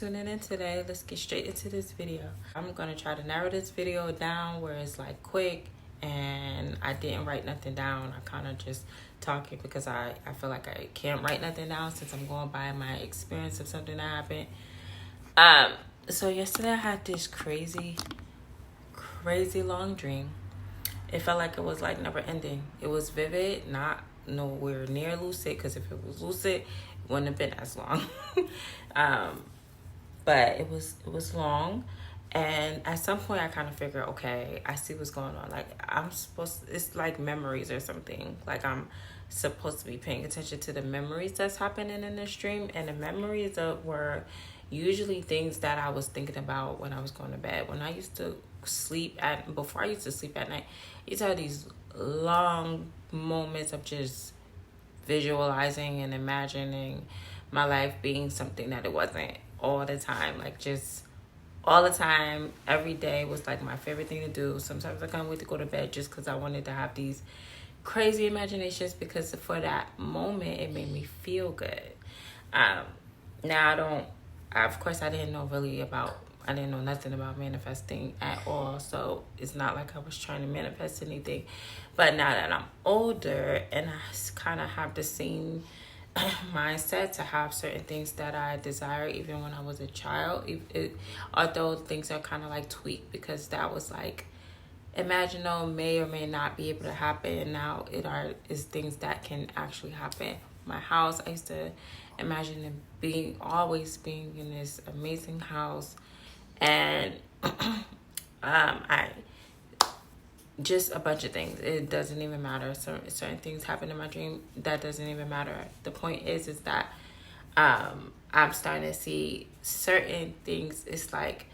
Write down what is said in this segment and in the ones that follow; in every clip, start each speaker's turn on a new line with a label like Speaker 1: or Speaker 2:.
Speaker 1: tuning in today. Let's get straight into this video. I'm gonna try to narrow this video down where it's like quick, and I didn't write nothing down. I kind of just talking because I feel like I can't write nothing down since I'm going by my experience of something that happened. So yesterday I had this crazy long dream. It felt like it was like never ending. It was vivid, not nowhere near lucid, because if it was lucid, it wouldn't have been as long. But it was long, and at some point I kind of figured, okay, I see what's going on. Like it's like memories or something. Like I'm supposed to be paying attention to the memories that's happening in this dream, and the memories were usually things that I was thinking about when I was going to bed. When I used to before I used to sleep at night, I used to have these long moments of just visualizing and imagining my life being something that it wasn't all the time. Like just all the time, every day was like my favorite thing to do. Sometimes I couldn't wait to go to bed just because I wanted to have these crazy imaginations, because for that moment it made me feel good. Now of course I didn't know nothing about manifesting at all, so it's not like I was trying to manifest anything. But now that I'm older and I kind of have the same mindset to have certain things that I desire, even when I was a child, although things are kind of like tweaked, because that was like imaginal, may or may not be able to happen, and now is things that can actually happen. My house, I used to imagine always being in this amazing house, and I just a bunch of things. It doesn't even matter. Certain things happen in my dream. That doesn't even matter. The point is that I'm starting to see certain things. It's like,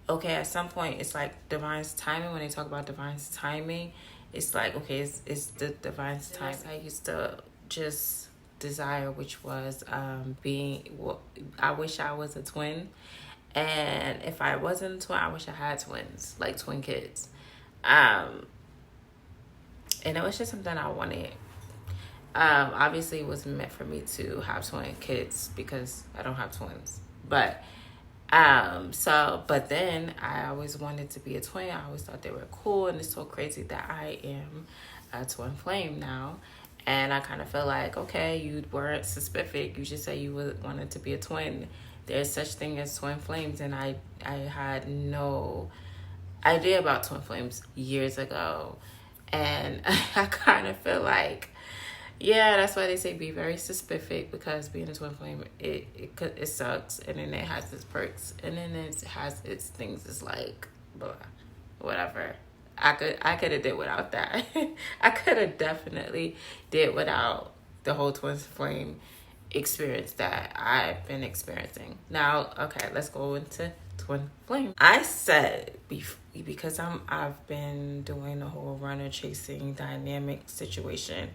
Speaker 1: okay, at some point, it's like divine's timing. When they talk about divine's timing, it's like, okay, it's the divine's time. I used to just desire, which was I wish I was a twin. And if I wasn't a twin, I wish I had twins, like twin kids. And it was just something I wanted. Obviously it wasn't meant for me to have twin kids because I don't have twins. But but then I always wanted to be a twin. I always thought they were cool, and it's so crazy that I am a twin flame now. And I kind of feel like, okay, you weren't specific. You just said you wanted to be a twin. There's such thing as twin flames, and I had no idea about twin flames years ago. And I kind of feel like, yeah, that's why they say be very specific, because being a twin flame, it sucks, and then it has its perks, and then it has its things. It's like, blah, whatever. I could have did without that. I could have definitely did without the whole twin flame experience that I've been experiencing. Now, okay, let's go into twin flame. I said, because I've been doing the whole runner chasing dynamic situation,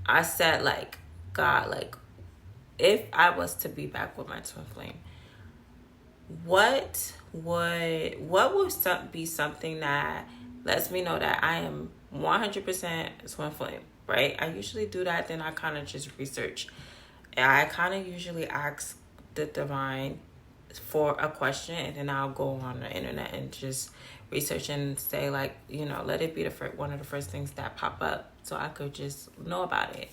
Speaker 1: I said, like, God, like, if I was to be back with my twin flame, what would be something that lets me know that I am 100% twin flame, right? I usually do that, then I kind of just research. I kind of usually ask the divine for a question, and then I'll go on the internet and just research and say, like, let it be one of the first things that pop up, so I could just know about it.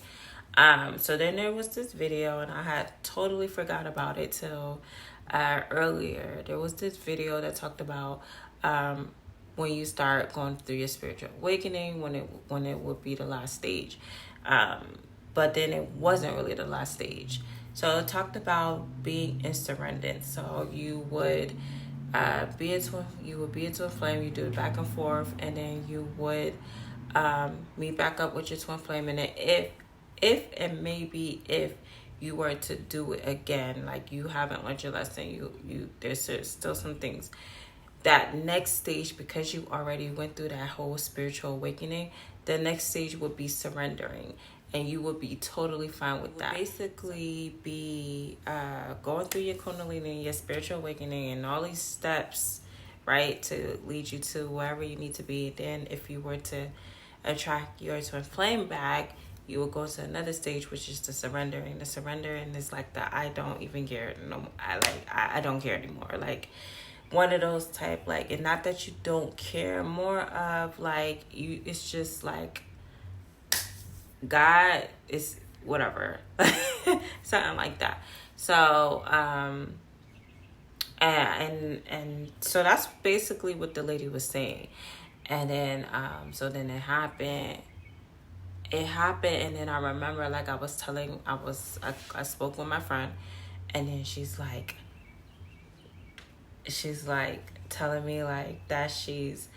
Speaker 1: So then there was this video, and I had totally forgot about it till earlier. There was this video that talked about when you start going through your spiritual awakening, when it would be the last stage. But then it wasn't really the last stage. So it talked about being in surrender. So you would be a twin flame. You do it back and forth, and then you would meet back up with your twin flame. And then if you were to do it again, like you haven't learned your lesson, there's still some things. That next stage, because you already went through that whole spiritual awakening, the next stage would be surrendering, and you would be totally fine with that. Basically be going through your kundalini, your spiritual awakening, and all these steps, right, to lead you to wherever you need to be. Then if you were to attract your twin flame back, you will go to another stage, which is the surrendering. The surrendering is like the I don't even care no. I don't care anymore. Like one of those type, like, and not that you don't care, more of like you. It's just like God is whatever, something like that. So and so that's basically what the lady was saying. And then so then it happened. And then I remember, like, I spoke with my friend, and then she's like telling me like that she's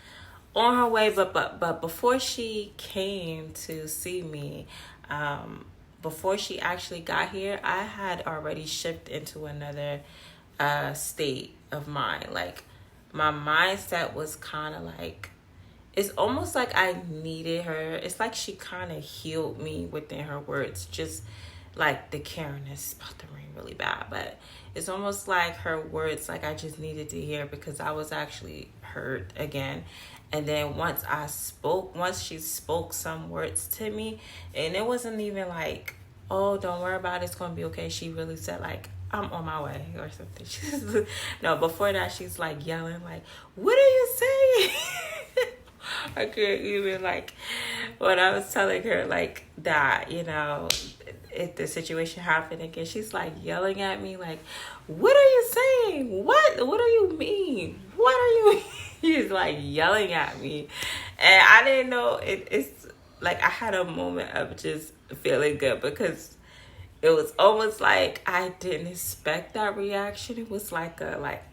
Speaker 1: on her way, but before she came to see me, before she actually got here, I had already shifted into another state of mind. Like my mindset was kind of like, it's almost like I needed her. It's like she kind of healed me within her words. Just like the Karen is about to rain really bad, but it's almost like her words, like I just needed to hear, because I was actually hurt again. And then once she spoke some words to me, and it wasn't even like, oh, don't worry about it, it's gonna be okay. She really said like, I'm on my way or something. No, before that, she's like yelling like, what are you saying? I couldn't even, like, when I was telling her like that, you know, if the situation happened again, she's like yelling at me like, what are you saying? What do you mean? What are you She's like yelling at me, and I didn't know it's like I had a moment of just feeling good, because it was almost like I didn't expect that reaction. It was like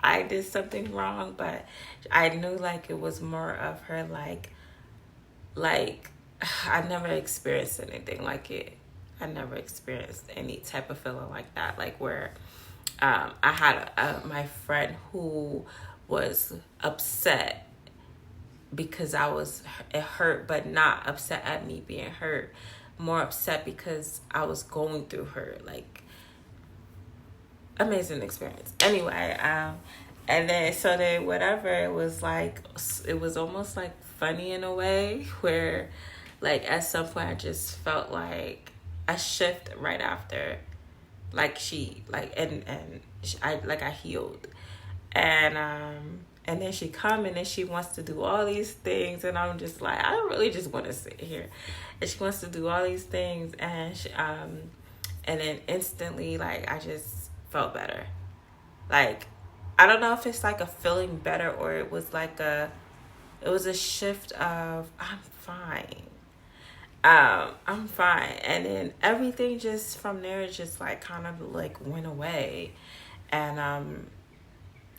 Speaker 1: I did something wrong, but I knew like it was more of her like I never experienced anything like it. I never experienced any type of feeling like that, like where I had my friend who was upset because I was hurt, but not upset at me being hurt, more upset because I was going through her. Like, amazing experience. Anyway, and then so then whatever, it was almost like funny in a way, where like at some point I just felt like a shift right after, like she like I healed, and then she come and then she wants to do all these things, and I'm just like, I really just want to sit here, and she wants to do all these things, and and then instantly, like, I just felt better. Like, I don't know if it's like a feeling better, or it was a shift of I'm fine. I'm fine. And then everything just from there just like kind of like went away. And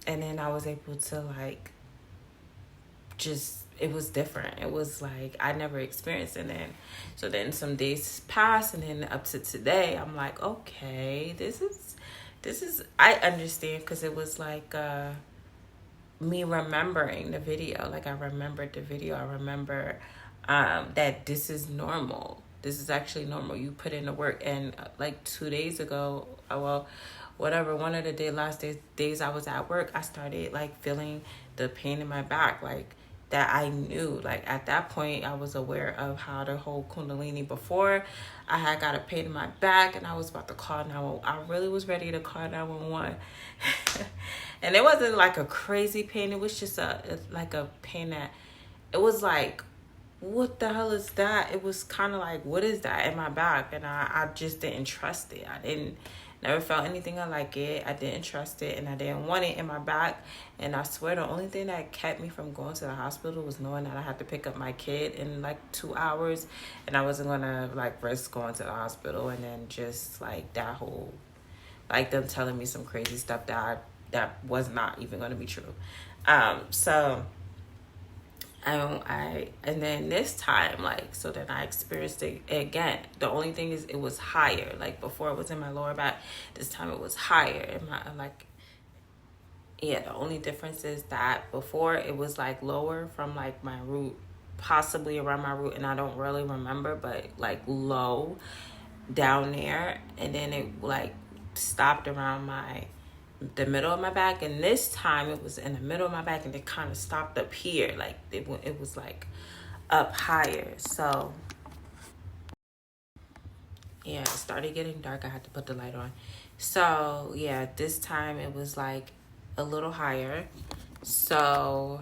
Speaker 1: then I was able to like just, it was different. It was like I never experienced it. And then so then some days passed, and then up to today I'm like, okay, this is I understand, because it was like me remembering the video. Like I remembered the video. I remember that this is normal. This is actually normal. You put in the work. And like 2 days ago, one of the last days I was at work, I started like feeling the pain in my back, like that I knew. Like at that point, I was aware of how the whole Kundalini. Before, I had got a pain in my back, and I was about to call 911. I really was ready to call 911. And it wasn't like a crazy pain. It was just a pain that, it was like, what the hell is that? It was kind of like, what is that in my back? And I just didn't trust it. Never felt anything like it. I didn't trust it, and I didn't want it in my back. And I swear the only thing that kept me from going to the hospital was knowing that I had to pick up my kid in like 2 hours, and I wasn't gonna like risk going to the hospital, and then just like that whole, like them telling me some crazy stuff that was not even gonna be true. So and then this time, like, so then I experienced it again. The only thing is it was higher. Like before, it was in my lower back. This time it was higher in my, like, yeah, the only difference is that before it was like lower from like my root, possibly around my root, and I don't really remember, but like low down there, and then it like stopped around the middle of my back. And this time it was in the middle of my back, and it kind of stopped up here, like it was like up higher. So yeah, it started getting dark. I had to put the light on. So yeah, this time it was like a little higher. So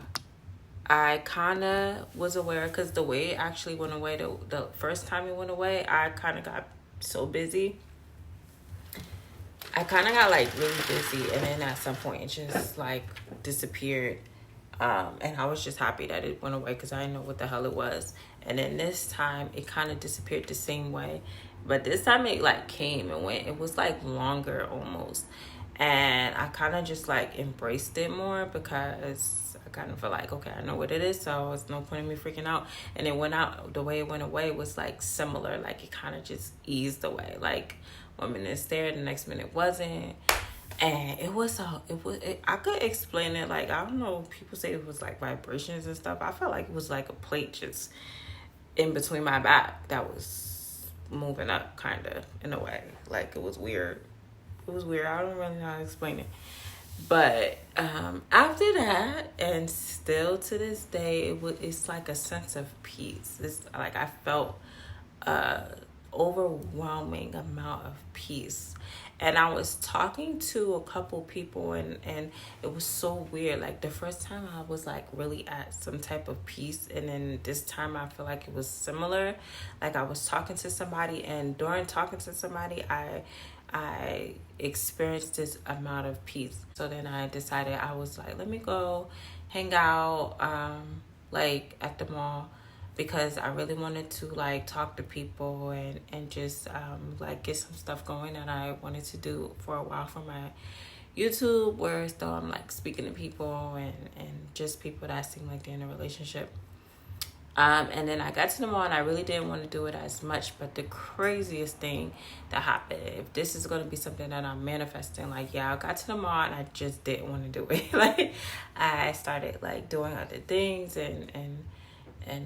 Speaker 1: I kind of was aware, because the way it actually went away, the first time it went away, I kind of got so busy. I kind of got like really busy, and then at some point it just like disappeared. And I was just happy that it went away, because I didn't know what the hell it was. And then this time it kind of disappeared the same way, but this time it like came and went. It was like longer almost, and I kind of just like embraced it more, because I kind of feel like, okay, I know what it is, so it's no point in me freaking out. And it went out, the way it went away was like similar, like it kind of just eased away. Like 1 minute it's there, the next minute wasn't. And I could explain it like, I don't know, people say it was like vibrations and stuff. I felt like it was like a plate just in between my back that was moving up, kind of, in a way. Like, it was weird. It was weird. I don't really know how to explain it. But after that, and still to this day, it's like a sense of peace. It's like I felt overwhelming amount of peace. And I was talking to a couple people, and it was so weird. Like the first time I was like really at some type of peace, and then this time I feel like it was similar. Like I was talking to somebody, and during talking to somebody, I experienced this amount of peace. So then I decided, I was like, let me go hang out like at the mall, because I really wanted to like talk to people and just like get some stuff going that I wanted to do for a while for my YouTube, where still I'm like speaking to people and just people that seem like they're in a relationship. And then I got to the mall, and I really didn't want to do it as much. But the craziest thing that happened, if this is going to be something that I'm manifesting, like, yeah, I got to the mall and I just didn't want to do it. Like, I started like doing other things, and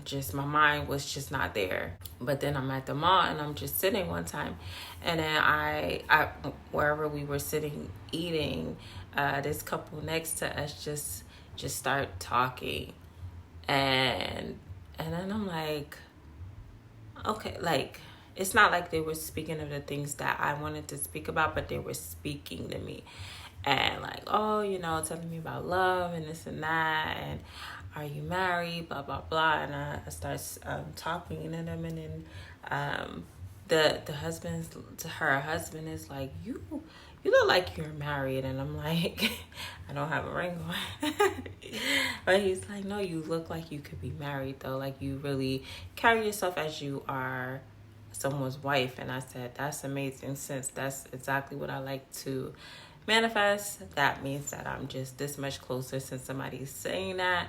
Speaker 1: just my mind was just not there. But then I'm at the mall, and I'm just sitting one time, and then I wherever we were sitting eating, this couple next to us just start talking, and then I'm like, okay, like, it's not like they were speaking of the things that I wanted to speak about, but they were speaking to me, and like, oh, you know, telling me about love and this and that, and are you married, blah blah blah. And I start talking to them, and then the her husband is like, you look like you're married. And I'm like, I don't have a ring on. But he's like, no, you look like you could be married though, like you really carry yourself as you are someone's wife. And I said, that's amazing, since that's exactly what I like to manifest. That means that I'm just this much closer since somebody's saying that.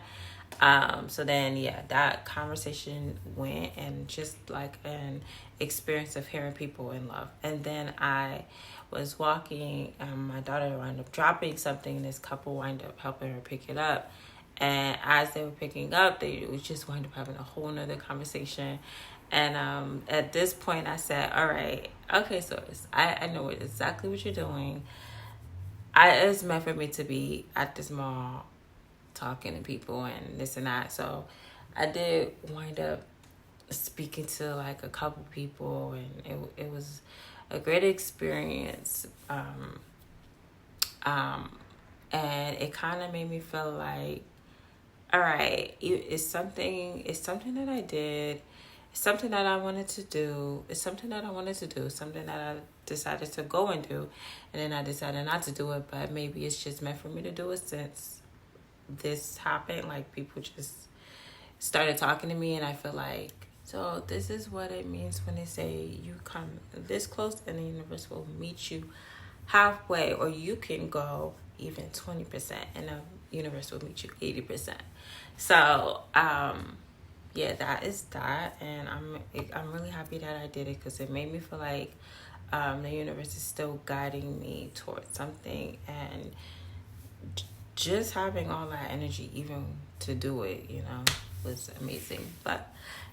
Speaker 1: So then, yeah, that conversation went, and just like an experience of hearing people in love. And then I was walking, my daughter wound up dropping something, this couple wound up helping her pick it up. And as they were picking up, they just wound up having a whole nother conversation. And at this point I said, all right, okay, so I know exactly what you're doing. It's meant for me to be at this mall talking to people and this and that. So I did wind up speaking to like a couple people, and it was a great experience. And it kind of made me feel like, all right, it's something that I did. It's something that I wanted to do. It's something that I wanted to do. Something that I decided to go and do. And then I decided not to do it, but maybe it's just meant for me to do it since this happened. Like, people just started talking to me, and I feel like, so this is what it means when they say you come this close and the universe will meet you halfway, or you can go even 20% and the universe will meet you 80%. So yeah, that is that. And I'm really happy that I did it, because it made me feel like the universe is still guiding me towards something, and just having all that energy even to do it, you know, was amazing. But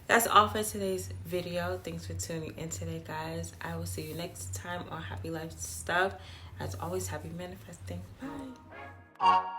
Speaker 1: that's all for today's video. Thanks for tuning in today, guys. I will see you next time on Happy Life Stuff. As always, happy manifesting. Bye.